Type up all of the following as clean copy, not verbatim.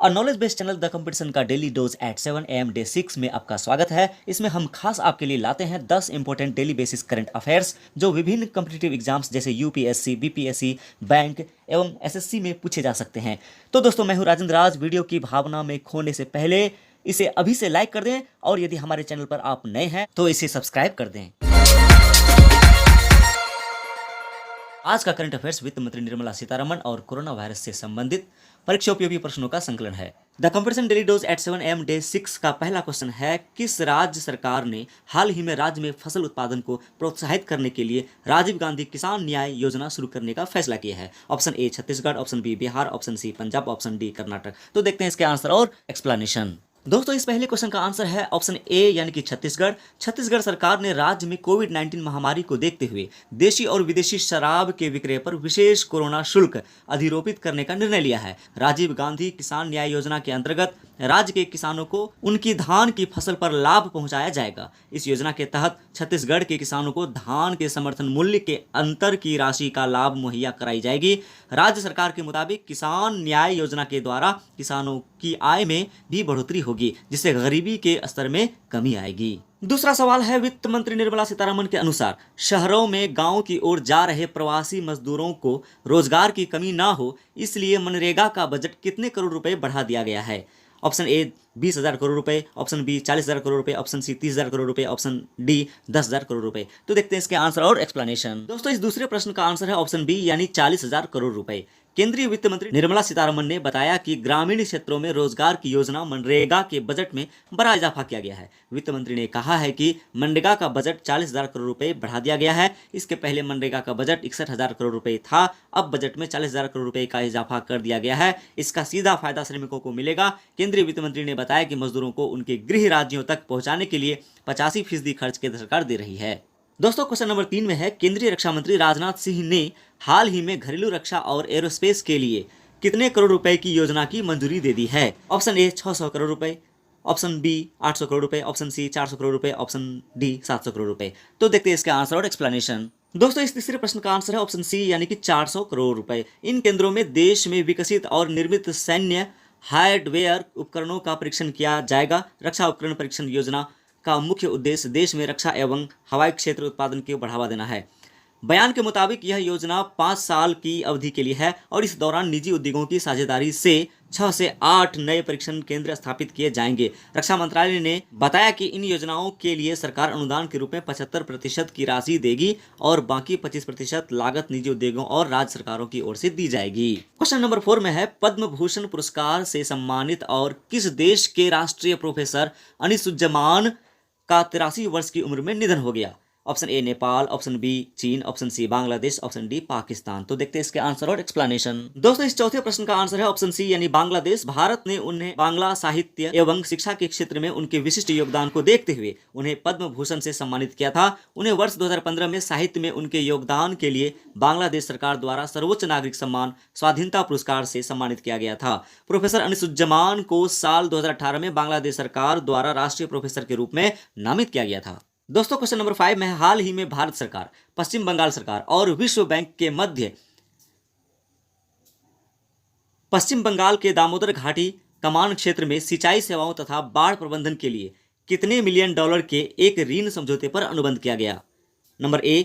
और knowledge based channel the competition का daily dose at 7 AM day 6 में आपका स्वागत है। इसमें हम खास आपके लिए लाते हैं 10 important daily basis current affairs जो विभिन्न कॉम्पिटिटिव एग्जाम्स जैसे यूपीएससी, बीपीएससी, बैंक एवं एसएससी में पूछे जा सकते हैं। तो दोस्तों, मैं हूं राजेंद्र राज। वीडियो की भावना में खोने से पहले इसे अभी से लाइक कर दें और यदि हमारे चैनल पर आप नए हैं तो इसे सब्सक्राइब कर दें। आज का करंट अफेयर्स वित्त मंत्री निर्मला सीतारमण और कोरोना वायरस से संबंधित परीक्षा उपयोगी प्रश्नों का संकलन है। The competition daily dose at 7 AM day 6 का पहला क्वेश्चन है, किस राज्य सरकार ने हाल ही में राज्य में फसल उत्पादन को प्रोत्साहित करने के लिए राजीव गांधी किसान न्याय योजना शुरू करने का फैसला किया है? Option A Chhattisgarh, option B Bihar, option C Punjab, option D Karnataka. तो देखते हैं इसके आंसर और एक्सप्लेनेशन। दोस्तों, इस पहले क्वेश्चन का आंसर है ऑप्शन ए यानी कि छत्तीसगढ़। छत्तीसगढ़ सरकार ने राज्य में कोविड-19 महामारी को देखते हुए देशी और विदेशी शराब के विक्रय पर विशेष कोरोना शुल्क अधिरोपित करने का निर्णय लिया है। राजीव गांधी किसान न्याय योजना के अंतर्गत राज्य के किसानों को उनकी धान की फसल पर लाभ पहुंचाया जाएगा। इस योजना के तहत छत्तीसगढ़ के किसानों को धान के समर्थन मूल्य के अंतर की राशि का लाभ मुहैया कराई जाएगी। राज्य सरकार के मुताबिक किसान न्याय योजना के द्वारा किसानों की आय में भी बढ़ोतरी होगी, जिससे गरीबी के स्तर में कमी आएगी। दूसरा सवाल है, वित्त मंत्री निर्मला सीतारमण के अनुसार शहरों में गांव की ओर जा रहे प्रवासी मजदूरों को रोजगार की कमी ना हो, इसलिए मनरेगा का बजट कितने करोड़ रुपए बढ़ा दिया गया है? ऑप्शन ए 20,000 करोड़ रुपए, ऑप्शन बी 40,000 करोड़ रुपए, ऑप्शन सी 30,000 करोड़ रुपए, ऑप्शन डी 10,000 करोड़ रुपए। तो देखते हैं इसके आंसर और एक्सप्लेनेशन। दोस्तों, इस दूसरे प्रश्न का आंसर है ऑप्शन बी यानी 40,000 करोड़ रुपए। केंद्रीय वित्त मंत्री निर्मला सीतारमण ने बताया कि ग्रामीण क्षेत्रों में रोजगार की योजना मनरेगा के बजट में बड़ा इजाफा किया गया है। वित्त मंत्री ने कहा है कि मनरेगा का बजट 40,000 करोड़ रुपए बढ़ा दिया गया है। इसके पहले मनरेगा का बजट 61,000 करोड़ रुपए था। अब बजट में 40,000 करोड़ रुपए का इजाफा कर दिया गया है। इसका सीधा फायदा श्रमिकों को मिलेगा। केंद्रीय वित्त मंत्री ने बताया कि मजदूरों को उनके गृह राज्यों तक पहुंचाने के लिए 85% खर्च केंद्र सरकार दे रही है। दोस्तों, क्वेश्चन नंबर 3 में है, केंद्रीय रक्षा मंत्री राजनाथ सिंह ने हाल ही में घरेलू रक्षा और एरोस्पेस के लिए कितने करोड़ रुपए की योजना की मंजूरी दे दी है? ऑप्शन ए 600 करोड़ रुपए, ऑप्शन बी 800 करोड़ रुपए, ऑप्शन सी 400 करोड़ रुपए, ऑप्शन डी 700 करोड़ रुपए। तो देखते हैं इसके आंसर और एक्सप्लेनेशन। दोस्तों, इस तीसरे प्रश्न का आंसर है ऑप्शन सी यानी कि 400 करोड़ रुपए। इन केंद्रों में देश में विकसित और निर्मित सैन्य हार्डवेयर उपकरणों का परीक्षण किया जाएगा। रक्षा उपकरण परीक्षण योजना का मुख्य उद्देश्य देश में रक्षा एवं हवाई क्षेत्र उत्पादन को बढ़ावा देना है। बयान के मुताबिक यह योजना 5 साल की अवधि के लिए है और इस दौरान निजी उद्योगों की साझेदारी से 6 से 8 नए परीक्षण केंद्र स्थापित किए जाएंगे। रक्षा मंत्रालय ने बताया कि इन योजनाओं के लिए सरकार अनुदान के रूप में 75% की राशि देगी और बाकी 25% लागत निजी उद्योगों और राज्य सरकारों की ओर से दी जाएगी। क्वेश्चन नंबर 4 में है, पद्म भूषण पुरस्कार से सम्मानित और किस देश के राष्ट्रीय प्रोफेसर अनिसुज्जमान का 83 वर्ष की उम्र में निधन हो गया? Option A Nepal, option B चीन, option C Bangladesh, option D Pakistan. तो देखते हैं इसके आंसर और एक्सप्लेनेशन। दोस्तों, इस चौथे प्रश्न का आंसर है ऑप्शन सी यानी बांग्लादेश। भारत ने उन्हें बांग्ला साहित्य एवं शिक्षा के क्षेत्र में उनके विशिष्ट योगदान को देखते हुए उन्हें पद्म भूषण से सम्मानित किया था। उन्हें वर्ष 2015 में साहित्य में उनके योगदान के लिए बांग्लादेश सरकार द्वारा सर्वोच्च नागरिक सम्मान स्वाधीनता पुरस्कार से सम्मानित किया गया था। प्रोफेसर अनिसुज्जमान को साल 2018 में बांग्लादेश सरकार द्वारा राष्ट्रीय प्रोफेसर के रूप में नामित किया गया था। दोस्तों, क्वेश्चन नंबर 5 में हाल ही में भारत सरकार, पश्चिम बंगाल सरकार और विश्व बैंक के मध्य पश्चिम बंगाल के दामोदर घाटी कमान क्षेत्र में सिंचाई सेवाओं तथा बाढ़ प्रबंधन के लिए कितने मिलियन डॉलर के एक ऋण समझौते पर अनुबंध किया गया? Number A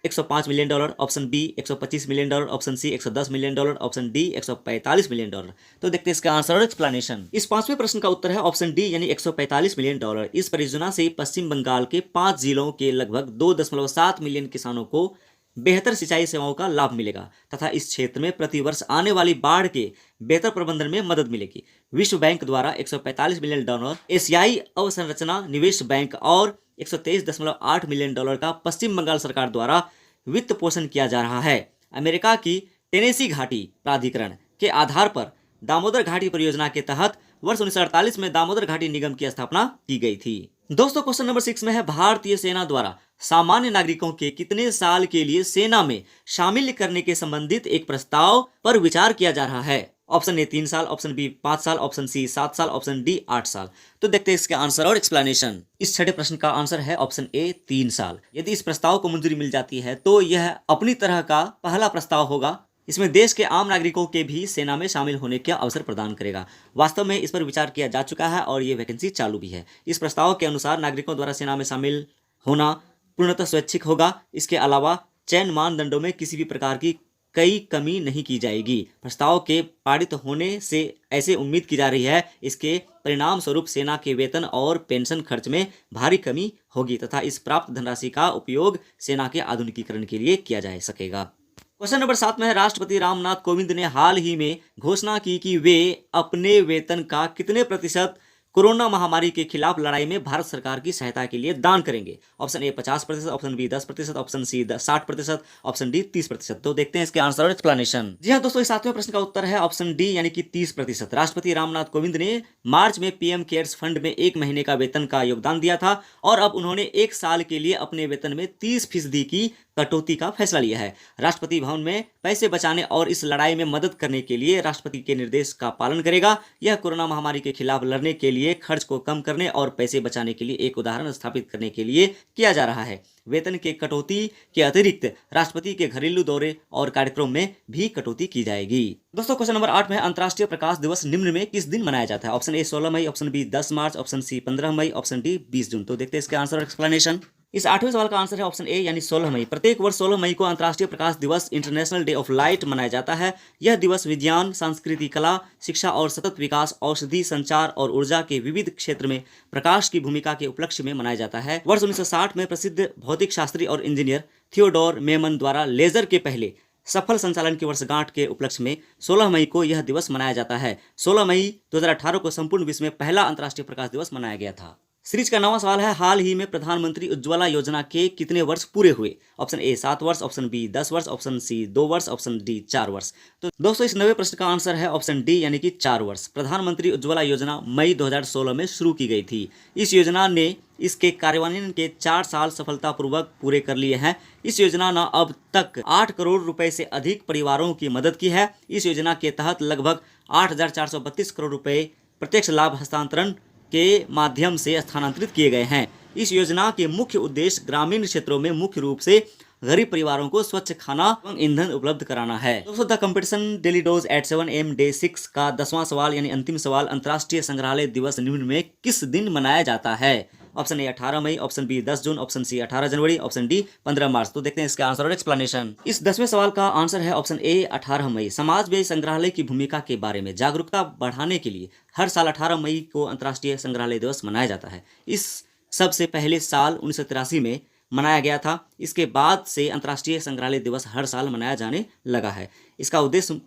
105 million dollar, option B 125 million dollar, option C 110 million dollar, option D 145 million dollar. तो देखते हैं इसका आंसर और एक्सप्लेनेशन। इस 5वें प्रश्न का उत्तर है ऑप्शन डी यानी 145 मिलियन डॉलर। इस परियोजना से पश्चिम बंगाल के 5 जिलों के लगभग 2.7 मिलियन किसानों को बेहतर सिंचाई सेवाओं का लाभ मिलेगा तथा इस क्षेत्र में प्रतिवर्ष आने वाली बाढ़ के बेहतर प्रबंधन में मदद मिलेगी। विश्व बैंक द्वारा 145 मिलियन डॉलर, एशियाई अवसंरचना निवेश बैंक और 123.8 मिलियन डॉलर का पश्चिम बंगाल सरकार द्वारा वित्त पोषण किया जा रहा है। अमेरिका की टेनेसी घाटी प्राधिकरण के आधार पर दामोदर घाटी परियोजना के तहत वर्ष 1948 में दामोदर घाटी निगम की स्थापना की गई थी। दोस्तों, क्वेश्चन नंबर 6 में है, भारतीय सेना द्वारा सामान्य नागरिकों के कितने साल के लिए सेना में शामिल करने के संबंधित एक प्रस्ताव पर विचार किया जा रहा है? ऑप्शन ए 3 साल, ऑप्शन बी 5 साल, ऑप्शन सी 7 साल, ऑप्शन डी 8 साल। तो देखते हैं इसके आंसर और एक्सप्लेनेशन। इस छठे प्रश्न का आंसर है ऑप्शन ए 3 साल। यदि इस प्रस्ताव को मंजूरी मिल जाती है तो यह अपनी तरह का पहला प्रस्ताव होगा इसमें देश के आम नागरिकों के भी सेना में शामिल होने का अवसर प्रदान करेगा। वास्तव में इस पर विचार किया जा चुका है और ये वैकेंसी चालू भी है। इस प्रस्ताव के अनुसार नागरिकों द्वारा सेना में शामिल होना पूर्णतः स्वैच्छिक होगा। इसके अलावा चयन मानदंडों में किसी भी प्रकार की कई कमी नहीं की जाएगी। प्रस्ताव के पारित होने से ऐसे उम्मीद की जा रही है इसके परिणाम स्वरूप सेना के वेतन और पेंशन खर्च में भारी कमी होगी तथा इस प्राप्त धनराशि का उपयोग सेना के आधुनिकीकरण के लिए किया जा सकेगा। क्वेश्चन नंबर 7 में है, राष्ट्रपति रामनाथ कोविंद ने हाल ही में घोषणा की कि वे अपने वेतन का कितने प्रतिशत कोरोना महामारी के खिलाफ लड़ाई में भारत सरकार की सहायता के लिए दान करेंगे। Option A 50%, option B 10%, option C 60%, option D 30%। तो देखते हैं इसके आंसर और एक्सप्लेनेशन। जी हाँ दोस्तों, इस 7वें प्रश्न का उत्तर है ऑप्शन डी यानी कि 30%। राष्ट्रपति रामनाथ कोविंद ने मार्च में पीएम केयर्स फंड में 1 महीने का वेतन का योगदान दिया था और अब उन्होंने 1 साल के लिए अपने वेतन में 30% की कटौती का फैसला लिया है। राष्ट्रपति भवन में पैसे बचाने और इस लड़ाई में मदद करने के लिए राष्ट्रपति के निर्देश का पालन करेगा। यह कोरोना महामारी के खिलाफ लड़ने के लिए खर्च को कम करने और पैसे बचाने के लिए एक उदाहरण स्थापित करने के लिए किया जा रहा है। वेतन के कटौती के अतिरिक्त राष्ट्रपति के घरेलू दौरे और कार्यक्रम में भी कटौती की जाएगी। दोस्तों क्वेश्चन नंबर 8 में, अंतर्राष्ट्रीय प्रकाश दिवस निम्न में किस दिन मनाया जाता है। ऑप्शन ए 16 मई, ऑप्शन बी 10 मार्च, ऑप्शन सी 15 मई, ऑप्शन डी 20 जून। तो देखते हैं इसके आंसर और एक्सप्लेनेशन। इस 8वें सवाल का आंसर है ऑप्शन ए यानी 16 मई। प्रत्येक वर्ष 16 मई को अंतर्राष्ट्रीय प्रकाश दिवस इंटरनेशनल डे ऑफ लाइट मनाया जाता है। यह दिवस विज्ञान, संस्कृति, कला, शिक्षा और सतत विकास, औषधि, संचार और ऊर्जा के विविध क्षेत्र में प्रकाश की भूमिका के उपलक्ष्य में मनाया जाता है। वर्ष 1960 में प्रसिद्ध भौतिक शास्त्री और इंजीनियर थियोडोर मेमन द्वारा लेजर के पहले सफल संचालन की वर्षगांठ के उपलक्ष्य में 16 मई को यह दिवस मनाया जाता है। 16 मई 2018 को संपूर्ण विश्व में पहला अंतर्राष्ट्रीय प्रकाश दिवस मनाया गया था। सीरीज का 9वां सवाल है, हाल ही में प्रधानमंत्री उज्ज्वला योजना के कितने वर्ष पूरे हुए। ऑप्शन ए 7 वर्ष, ऑप्शन बी 10 वर्ष, ऑप्शन सी 2 वर्ष, ऑप्शन डी 4 वर्ष। तो दोस्तों इस 9वें प्रश्न का आंसर है ऑप्शन डी यानी कि 4 वर्ष। प्रधानमंत्री उज्ज्वला योजना मई 2016 में शुरू की गई थी। इस योजना ने इसके कार्यान्वयन के 4 साल सफलतापूर्वक पूरे कर लिए हैं। इस योजना ने अब तक 8 करोड़ रुपए से अधिक परिवारों की मदद की है। इस योजना के तहत लगभग 8,432 करोड़ रुपए प्रत्यक्ष लाभ हस्तांतरण के माध्यम से स्थानांतरित किए गए हैं। इस योजना के मुख्य उद्देश्य ग्रामीण क्षेत्रों में मुख्य रूप से गरीब परिवारों को स्वच्छ खाना एवं ईंधन उपलब्ध कराना है। दोस्तों the competition daily dose at 7 AM day 6 का 10वां सवाल यानी अंतिम सवाल, अंतर्राष्ट्रीय संग्रहालय दिवस निम्न में किस दिन मनाया जाता है। ऑप्शन ए 18 मई, ऑप्शन बी 10 जून, ऑप्शन सी 18 जनवरी, ऑप्शन डी 15 मार्च। तो देखते हैं इसका आंसर और एक्सप्लेनेशन। इस 10वें सवाल का आंसर है ऑप्शन ए 18 मई। समाज में संग्रहालय की भूमिका के बारे में जागरूकता बढ़ाने के लिए हर साल 18 मई को अंतर्राष्ट्रीय संग्रहालय दिवस मनाया जाता है। इस सबसे पहले साल 1983 में मनाया गया था। इसके बाद से अंतर्राष्ट्रीय संग्रहालय दिवस हर साल मनाया जाने लगा है। इसका उद्देश्य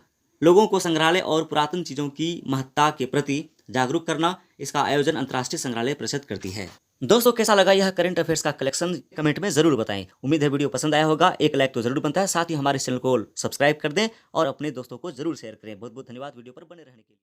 लोगों को संग्रहालय और पुरातन चीज़ों की महत्ता के प्रति जागरूक करना। इसका आयोजन अंतर्राष्ट्रीय संग्रहालय परिषद करती है। दोस्तों कैसा लगा यह करंट अफेयर्स का कलेक्शन, कमेंट में जरूर बताएं। उम्मीद है वीडियो पसंद आया होगा। एक लाइक तो जरूर बनता है। साथ ही हमारे चैनल को सब्सक्राइब कर दें और अपने दोस्तों को जरूर शेयर करें। बहुत बहुत धन्यवाद वीडियो पर बने रहने के लिए।